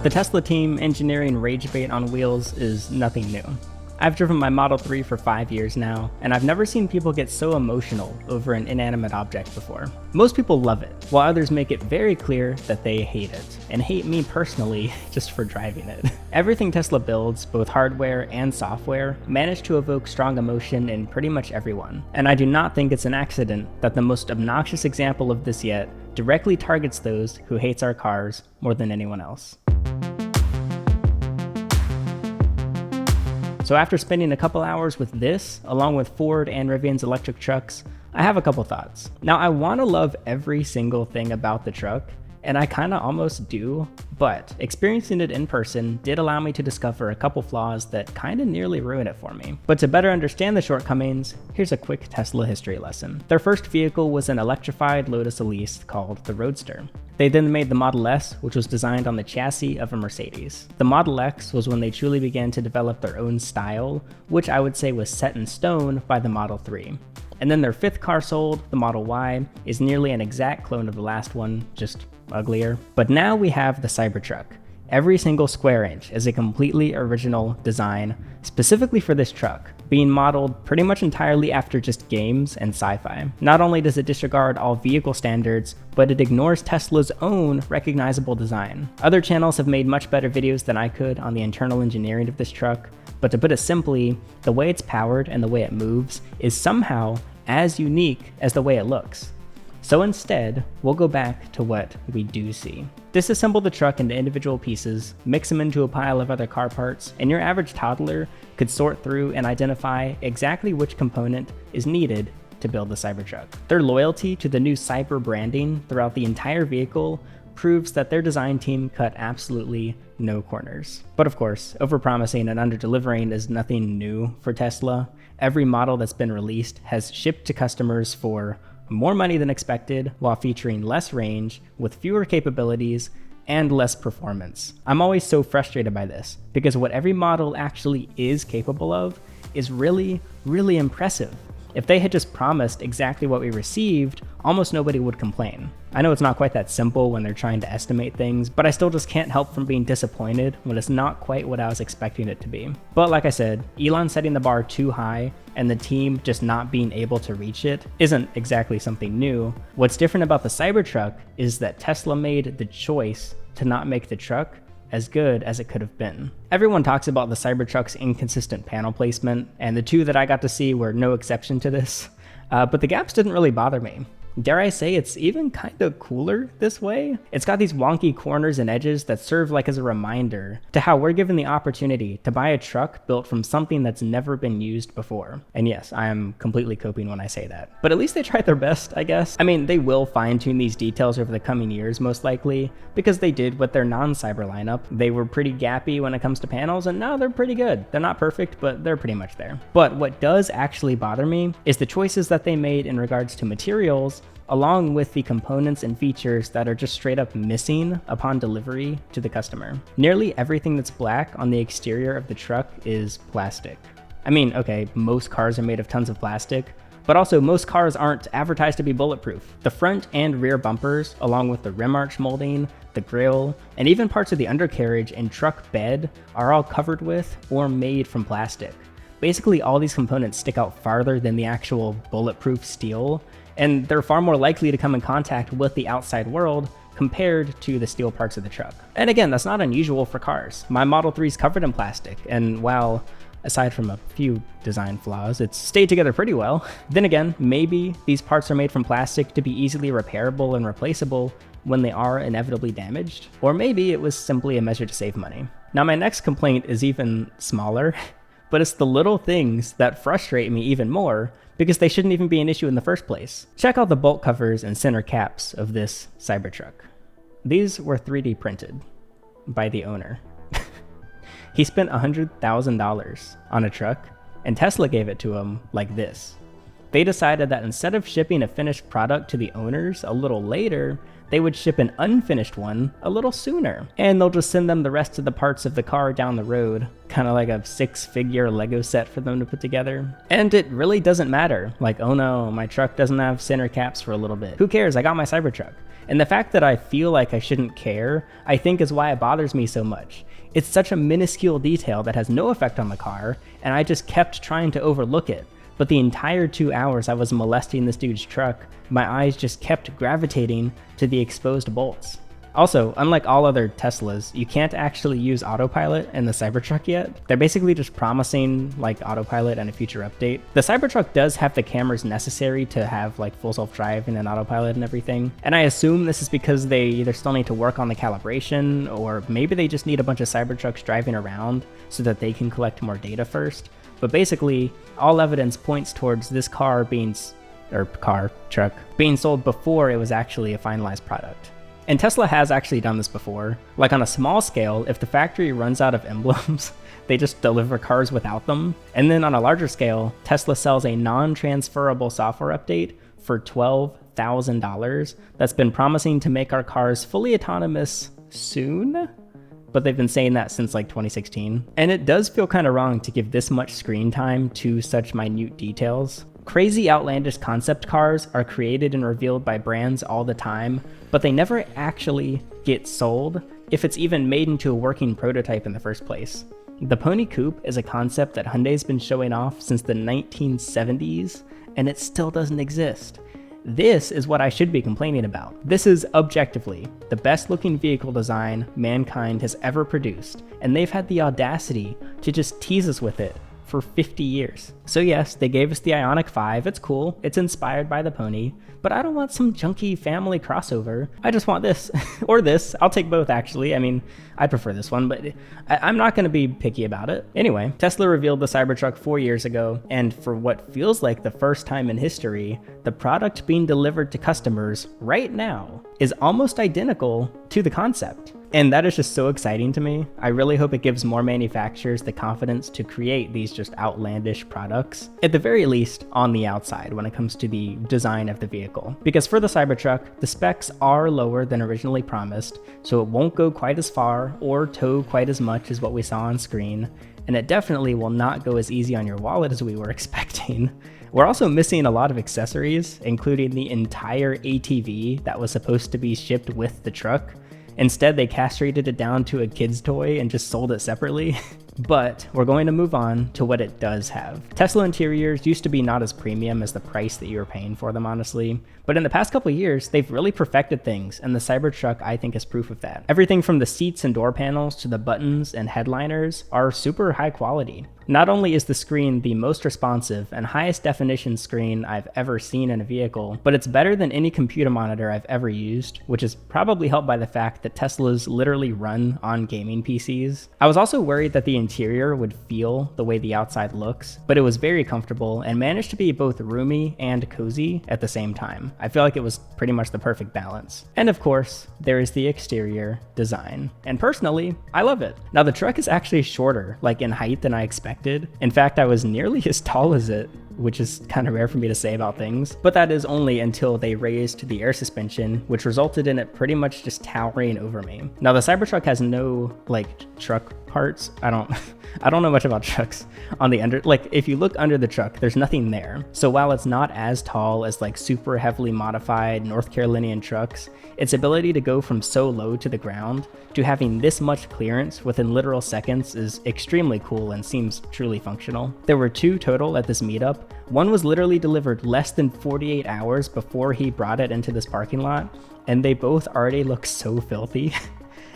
The Tesla team engineering rage bait on wheels is nothing new. I've driven my Model 3 for 5 years now, and I've never seen people get so emotional over an inanimate object before. Most people love it, while others make it very clear that they hate it, and hate me personally just for driving it. Everything Tesla builds, both hardware and software, manage to evoke strong emotion in pretty much everyone, and I do not think it's an accident that the most obnoxious example of this yet directly targets those who hates our cars more than anyone else. So after spending a couple hours with this, along with Ford and Rivian's electric trucks, I have a couple thoughts. Now I want to love every single thing about the truck, and I kinda almost do, but experiencing it in person did allow me to discover a couple flaws that kinda nearly ruined it for me. But to better understand the shortcomings, here's a quick Tesla history lesson. Their first vehicle was an electrified Lotus Elise called the Roadster. They then made the Model S, which was designed on the chassis of a Mercedes. The Model X was when they truly began to develop their own style, which I would say was set in stone by the Model 3. And then their fifth car sold, the Model Y, is nearly an exact clone of the last one, just uglier. But now we have the Cybertruck. Every single square inch is a completely original design, specifically for this truck, being modeled pretty much entirely after just games and sci-fi. Not only does it disregard all vehicle standards, but it ignores Tesla's own recognizable design. Other channels have made much better videos than I could on the internal engineering of this truck, but to put it simply, the way it's powered and the way it moves is somehow as unique as the way it looks. So instead, we'll go back to what we do see. Disassemble the truck into individual pieces, mix them into a pile of other car parts, and your average toddler could sort through and identify exactly which component is needed to build the Cybertruck. Their loyalty to the new Cyber branding throughout the entire vehicle proves that their design team cut absolutely no corners. But of course, overpromising and underdelivering is nothing new for Tesla. Every model that's been released has shipped to customers for more money than expected, while featuring less range, with fewer capabilities, and less performance. I'm always so frustrated by this, because what every model actually is capable of is really, really impressive. If they had just promised exactly what we received, almost nobody would complain. I know it's not quite that simple when they're trying to estimate things, but I still just can't help from being disappointed when it's not quite what I was expecting it to be. But like I said, Elon setting the bar too high and the team just not being able to reach it isn't exactly something new. What's different about the Cybertruck is that Tesla made the choice to not make the truck as good as it could have been. Everyone talks about the Cybertruck's inconsistent panel placement, and the two that I got to see were no exception to this, but the gaps didn't really bother me. Dare I say it's even kind of cooler this way? It's got these wonky corners and edges that serve like as a reminder to how we're given the opportunity to buy a truck built from something that's never been used before. And yes, I am completely coping when I say that. But at least they tried their best, I guess. I mean, they will fine-tune these details over the coming years most likely, because they did with their non-Cyber lineup. They were pretty gappy when it comes to panels, and now they're pretty good. They're not perfect, but they're pretty much there. But what does actually bother me is the choices that they made in regards to materials, along with the components and features that are just straight up missing upon delivery to the customer. Nearly everything that's black on the exterior of the truck is plastic. I mean, okay, most cars are made of tons of plastic, but also most cars aren't advertised to be bulletproof. The front and rear bumpers, along with the rim arch molding, the grille, and even parts of the undercarriage and truck bed are all covered with or made from plastic. Basically, all these components stick out farther than the actual bulletproof steel, and they're far more likely to come in contact with the outside world compared to the steel parts of the truck. And again, that's not unusual for cars. My Model 3 is covered in plastic, and while aside from a few design flaws, it's stayed together pretty well. Then again, maybe these parts are made from plastic to be easily repairable and replaceable when they are inevitably damaged, or maybe it was simply a measure to save money. Now my next complaint is even smaller, but it's the little things that frustrate me even more, because they shouldn't even be an issue in the first place. Check out the bolt covers and center caps of this Cybertruck. These were 3D printed by the owner. He spent $100,000 on a truck, and Tesla gave it to him like this. They decided that instead of shipping a finished product to the owners a little later, they would ship an unfinished one a little sooner. And they'll just send them the rest of the parts of the car down the road, kind of like a 6-figure Lego set for them to put together. And it really doesn't matter. Like, oh no, my truck doesn't have center caps for a little bit. Who cares? I got my Cybertruck. And the fact that I feel like I shouldn't care, I think is why it bothers me so much. It's such a minuscule detail that has no effect on the car, and I just kept trying to overlook it. But the entire 2 hours I was molesting this dude's truck, my eyes just kept gravitating to the exposed bolts. Also, unlike all other Teslas, you can't actually use autopilot in the Cybertruck yet. They're basically just promising like autopilot and a future update. The Cybertruck does have the cameras necessary to have like full self-driving and autopilot and everything. And I assume this is because they either still need to work on the calibration, or maybe they just need a bunch of Cybertrucks driving around so that they can collect more data first. But basically, all evidence points towards this car being sold before it was actually a finalized product. And Tesla has actually done this before. Like on a small scale, if the factory runs out of emblems, they just deliver cars without them. And then on a larger scale, Tesla sells a non-transferable software update for $12,000 that's been promising to make our cars fully autonomous soon. But they've been saying that since like 2016. And it does feel kind of wrong to give this much screen time to such minute details. Crazy outlandish concept cars are created and revealed by brands all the time, but they never actually get sold if it's even made into a working prototype in the first place. The Pony Coupe is a concept that Hyundai's been showing off since the 1970s, and it still doesn't exist. This is what I should be complaining about. This is objectively the best looking vehicle design mankind has ever produced, and they've had the audacity to just tease us with it for 50 years. So yes, they gave us the Ioniq 5, it's cool, it's inspired by the Pony, but I don't want some junky family crossover. I just want this, or this. I'll take both actually. I mean, I prefer this one, but I'm not gonna be picky about it. Anyway, Tesla revealed the Cybertruck 4 years ago, and for what feels like the first time in history, the product being delivered to customers right now is almost identical to the concept. And that is just so exciting to me. I really hope it gives more manufacturers the confidence to create these just outlandish products, at the very least on the outside when it comes to the design of the vehicle. Because for the Cybertruck, the specs are lower than originally promised, so it won't go quite as far or tow quite as much as what we saw on screen, and it definitely will not go as easy on your wallet as we were expecting. We're also missing a lot of accessories, including the entire ATV that was supposed to be shipped with the truck. Instead, they castrated it down to a kid's toy and just sold it separately. But we're going to move on to what it does have. Tesla interiors used to be not as premium as the price that you were paying for them, honestly. But in the past couple of years, they've really perfected things, and the Cybertruck, I think, is proof of that. Everything from the seats and door panels to the buttons and headliners are super high quality. Not only is the screen the most responsive and highest definition screen I've ever seen in a vehicle, but it's better than any computer monitor I've ever used, which is probably helped by the fact that Teslas literally run on gaming PCs. I was also worried that the interior would feel the way the outside looks, but it was very comfortable and managed to be both roomy and cozy at the same time. I feel like it was pretty much the perfect balance. And of course, there is the exterior design. And personally, I love it. Now the truck is actually shorter, like in height, than I expected. In fact, I was nearly as tall as it, which is kind of rare for me to say about things, but that is only until they raised the air suspension, which resulted in it pretty much just towering over me. Now the Cybertruck has no like truck parts. I don't know much about trucks. On the under, like if you look under the truck, there's nothing there. So while it's not as tall as like super heavily modified North Carolinian trucks, its ability to go from so low to the ground to having this much clearance within literal seconds is extremely cool and seems truly functional. There were 2 total at this meetup. One was literally delivered less than 48 hours before he brought it into this parking lot, and they both already look so filthy.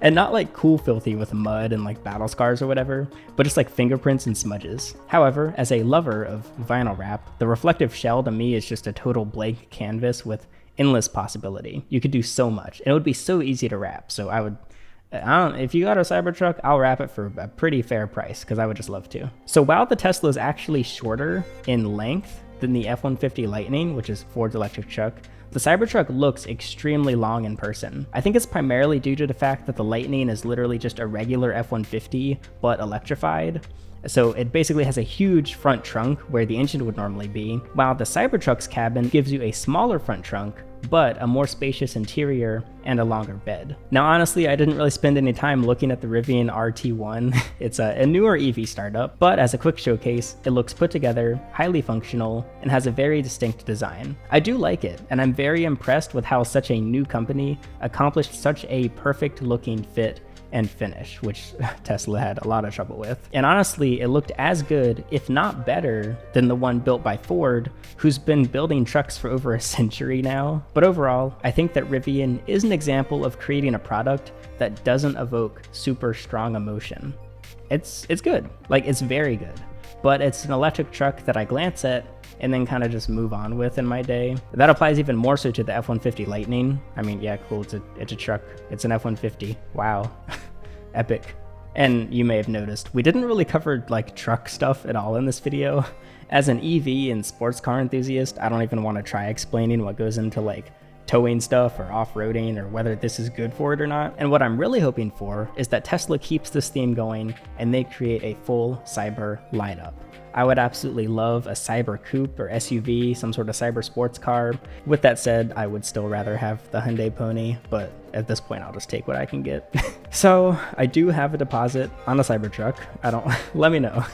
And not like cool filthy with mud and like battle scars or whatever, but just like fingerprints and smudges. However, as a lover of vinyl wrap, the reflective shell to me is just a total blank canvas with endless possibility. You could do so much, and it would be so easy to wrap. So if you got a Cybertruck, I'll wrap it for a pretty fair price because I would just love to. So while the Tesla is actually shorter in length than the F-150 Lightning, which is Ford's electric truck, the Cybertruck looks extremely long in person. I think it's primarily due to the fact that the Lightning is literally just a regular F-150, but electrified. So it basically has a huge front trunk where the engine would normally be, while the Cybertruck's cabin gives you a smaller front trunk, but a more spacious interior and a longer bed. Now honestly, I didn't really spend any time looking at the Rivian RT1. It's a newer EV startup, but as a quick showcase, it looks put together, highly functional, and has a very distinct design. I do like it, and I'm very impressed with how such a new company accomplished such a perfect looking fit and finish, which Tesla had a lot of trouble with. And honestly, it looked as good, if not better, than the one built by Ford, who's been building trucks for over a century now. But overall, I think that Rivian is an example of creating a product that doesn't evoke super strong emotion. It's good, like it's very good, but it's an electric truck that I glance at and then kind of just move on with in my day. That applies even more so to the F-150 Lightning. I mean, yeah, cool, it's a truck, it's an F-150, wow, epic. And you may have noticed, we didn't really cover like truck stuff at all in this video. As an EV and sports car enthusiast, I don't even want to try explaining what goes into like towing stuff or off-roading or whether this is good for it or not. And what I'm really hoping for is that Tesla keeps this theme going and they create a full cyber lineup. I would absolutely love a cyber coupe or SUV, some sort of cyber sports car. With that said, I would still rather have the Hyundai Pony, but at this point I'll just take what I can get. So I do have a deposit on a Cybertruck. Let me know.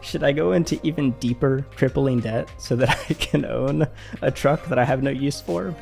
Should I go into even deeper crippling debt so that I can own a truck that I have no use for?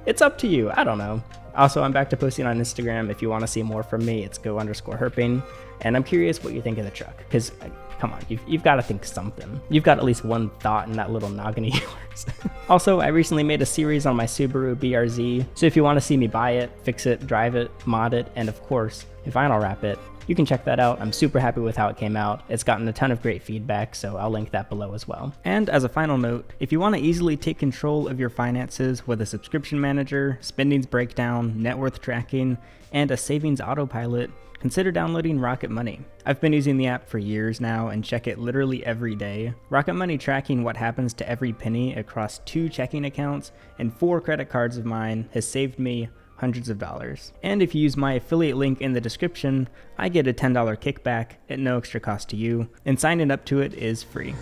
It's up to you, I don't know. Also, I'm back to posting on Instagram. If you want to see more from me, it's go_herping. And I'm curious what you think of the truck, because come on, you've got to think something. You've got at least one thought in that little noggin of yours. Also, I recently made a series on my Subaru BRZ, so if you want to see me buy it, fix it, drive it, mod it, and of course, vinyl wrap it, you can check that out. I'm super happy with how it came out. It's gotten a ton of great feedback, so I'll link that below as well. And as a final note, if you want to easily take control of your finances with a subscription manager, spendings breakdown, net worth tracking, and a savings autopilot, consider downloading Rocket Money. I've been using the app for years now and check it literally every day. Rocket Money tracking what happens to every penny across 2 checking accounts and 4 credit cards of mine has saved me hundreds of dollars. And if you use my affiliate link in the description, I get a $10 kickback at no extra cost to you, and signing up to it is free.